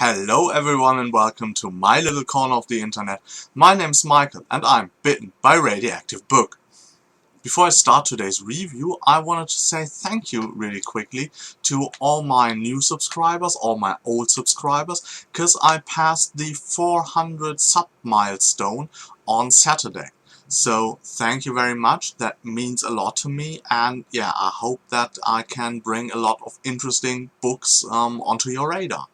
Hello everyone and welcome to my little corner of the internet. My name's Michael and I'm bitten by a radioactive book. Before I start today's review, I wanted to say thank you really quickly to all my new subscribers, all my old subscribers, because I passed the 400 sub milestone on Saturday. So thank you very much, that means a lot to me, and yeah, I hope that I can bring a lot of interesting books onto your radar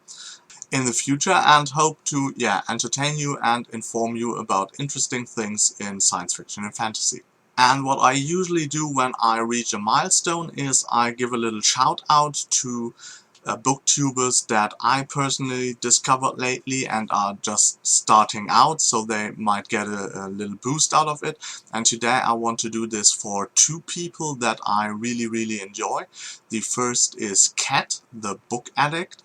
in the future, and hope to entertain you and inform you about interesting things in science fiction and fantasy. And what I usually do when I reach a milestone is I give a little shout out to booktubers that I personally discovered lately and are just starting out, so they might get a little boost out of it. And today I want to do this for two people that I really enjoy. The first is Kat, the book addict.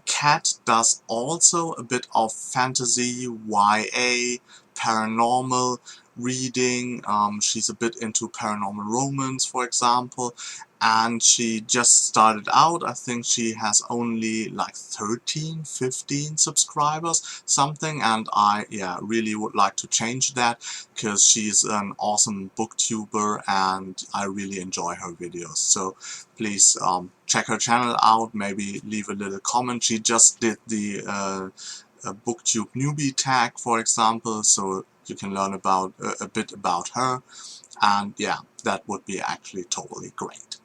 Kat does also a bit of fantasy, YA, paranormal reading. She's a bit into paranormal romance, for example, and she just started out. I think she has only like 13, 15 subscribers, something, and I really would like to change that, because she's an awesome booktuber and I really enjoy her videos. So please check her channel out, maybe leave a little comment. She just did the Booktube newbie tag, for example, so you can learn about a bit about her, and yeah, that would be actually totally great.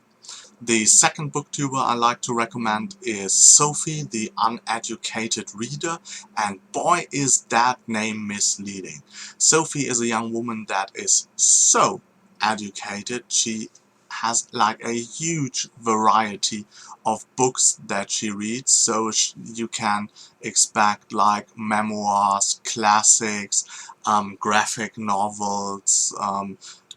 The second booktuber I like to recommend is Sophie, the Uneducated Reader, and boy is that name misleading. Sophie is a young woman that is so educated. She has like a huge variety of books that she reads, so you can expect like memoirs, classics, graphic novels,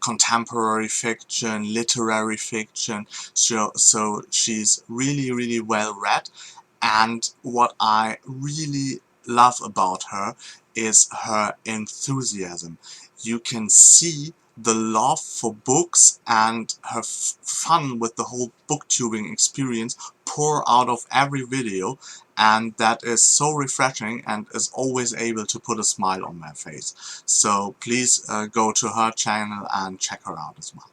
contemporary fiction, literary fiction. So she's really well read, and what I really love about her is her enthusiasm. You can see the love for books and her fun with the whole booktubing experience pour out of every video, and that is so refreshing and is always able to put a smile on my face. So please go to her channel and check her out as well.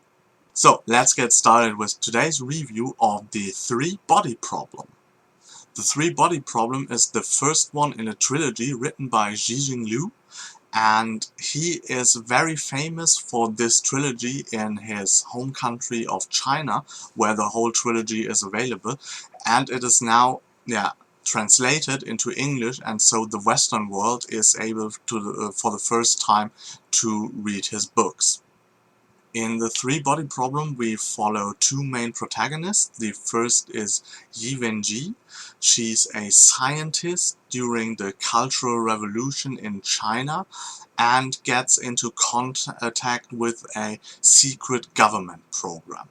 So let's get started with today's review of The Three-Body Problem. The Three-Body Problem is the first one in a trilogy written by Cixin Liu, and he is very famous for this trilogy in his home country of China, where the whole trilogy is available, and it is now translated into English, and so the Western world is able to for the first time to read his books. In The Three-Body Problem we follow two main protagonists. The first is Yi Wenji. She's a scientist during the Cultural Revolution in China and gets into contact with a secret government program.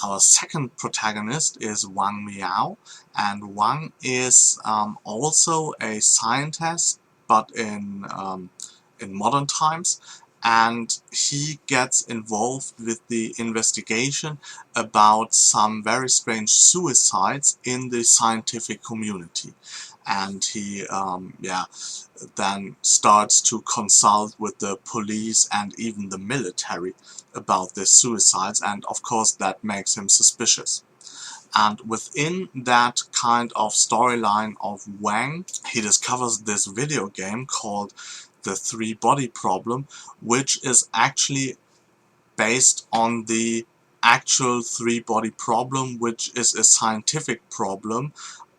Our second protagonist is Wang Miao, and Wang is also a scientist, but in modern times, and he gets involved with the investigation about some very strange suicides in the scientific community. And he then starts to consult with the police and even the military about the suicides, and of course that makes him suspicious. And within that kind of storyline of Wang, he discovers this video game called The Three-Body Problem, which is actually based on the actual three-body problem, which is a scientific problem.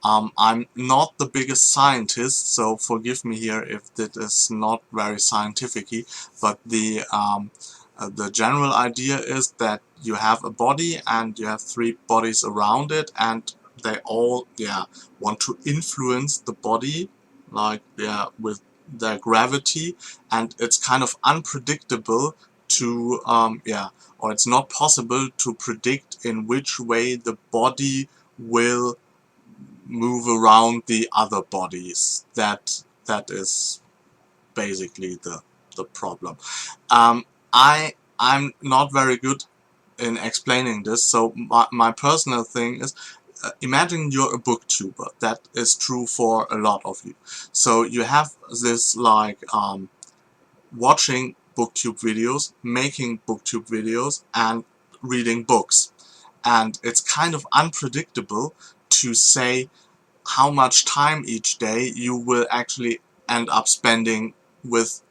I'm not the biggest scientist, so forgive me here if that is not very scientific-y, but the general idea is that you have a body and you have three bodies around it, and they all want to influence the body, like with their gravity, and it's kind of unpredictable to or it's not possible to predict in which way the body will move around the other bodies. That is basically the problem. I'm not very good in explaining this, so my personal thing is imagine you're a booktuber. That is true for a lot of you. So you have this like watching booktube videos, making booktube videos, and reading books. And it's kind of unpredictable to say how much time each day you will actually end up spending with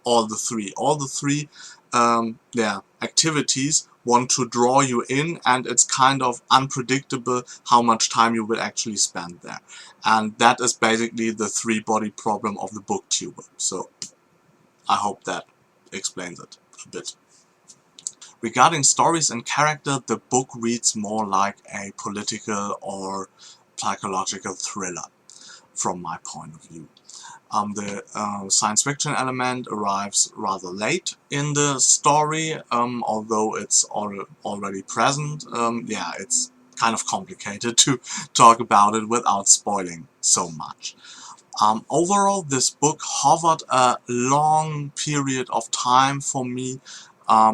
all the three. All the three activities want to draw you in, and it's kind of unpredictable how much time you will actually spend there. And that is basically the three-body problem of the booktuber. So I hope that explains it a bit. Regarding stories and character, the book reads more like a political or psychological thriller from my point of view. The science fiction element arrives rather late in the story, although it's already present. Yeah, it's kind of complicated to talk about it without spoiling so much. Overall, this book hovered a long period of time for me,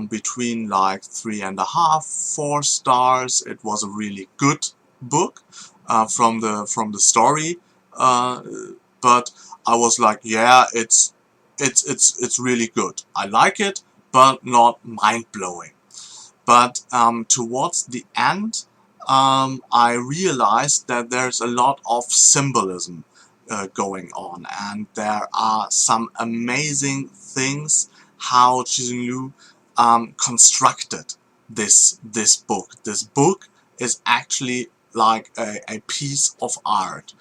between like 3.5, 4 stars. It was a really good book from the story, but I was like, yeah, it's really good. I like it, but not mind-blowing. But towards the end, I realized that there's a lot of symbolism going on, and there are some amazing things how Cixin Liu constructed this book. This book is actually like a piece of art.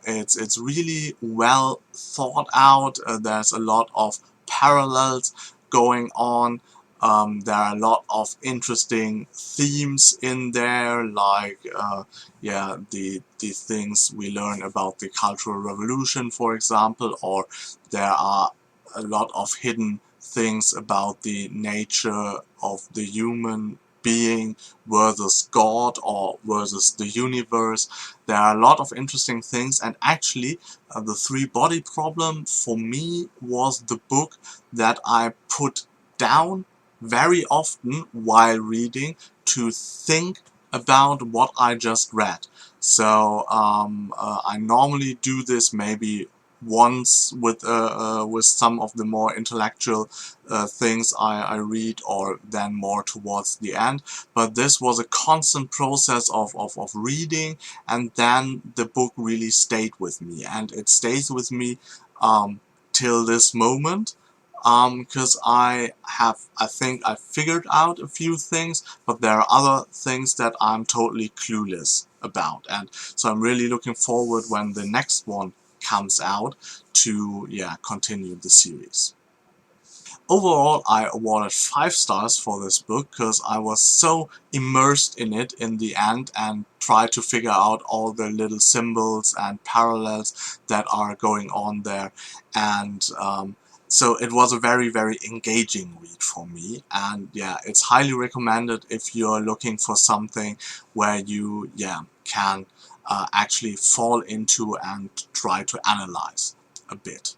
It's really well thought out. There's a lot of parallels going on. There are a lot of interesting themes in there, like yeah, the things we learn about the Cultural Revolution, for example, or there are a lot of hidden things about the nature of the human being versus God or versus the universe. There are a lot of interesting things, and actually the three-body problem for me was the book that I put down very often while reading to think about what I just read. So I normally do this maybe once with some of the more intellectual things I read, or then more towards the end. But this was a constant process of reading, and then the book really stayed with me, and it stays with me till this moment. Because I think I figured out a few things, but there are other things that I'm totally clueless about, and so I'm really looking forward when the next one comes out to continue the series. Overall, I awarded 5 stars for this book because I was so immersed in it in the end and tried to figure out all the little symbols and parallels that are going on there, and so it was a very, very engaging read for me, and yeah, it's highly recommended if you're looking for something where you can actually fall into and try to analyze a bit.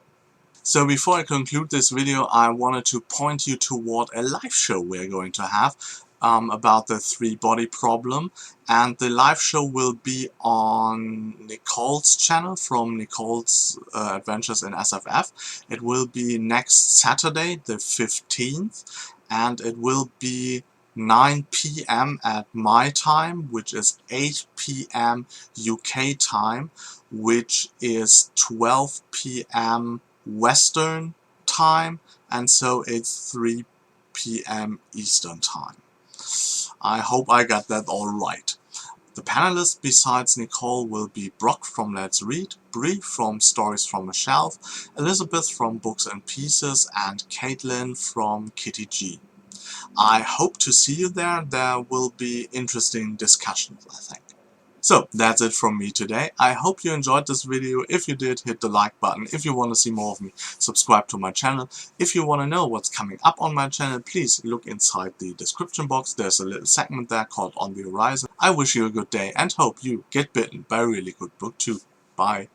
So before I conclude this video, I wanted to point you toward a live show we're going to have about the three-body problem, and the live show will be on Nicole's channel from Nicole's Adventures in SFF. It will be next Saturday, the 15th, and it will be 9 PM at my time, which is 8 PM UK time, which is 12 PM Western time, and so it's 3 PM Eastern time. I hope I got that all right. The panelists besides Nicole will be Brock from Let's Read, Bree from Stories from a Shelf, Elizabeth from Books and Pieces, and Caitlin from Kitty G. I hope to see you there. There will be interesting discussions, I think. So, that's it from me today. I hope you enjoyed this video. If you did, hit the like button. If you want to see more of me, subscribe to my channel. If you want to know what's coming up on my channel, please look inside the description box. There's a little segment there called On the Horizon. I wish you a good day and hope you get bitten by a really good book too. Bye.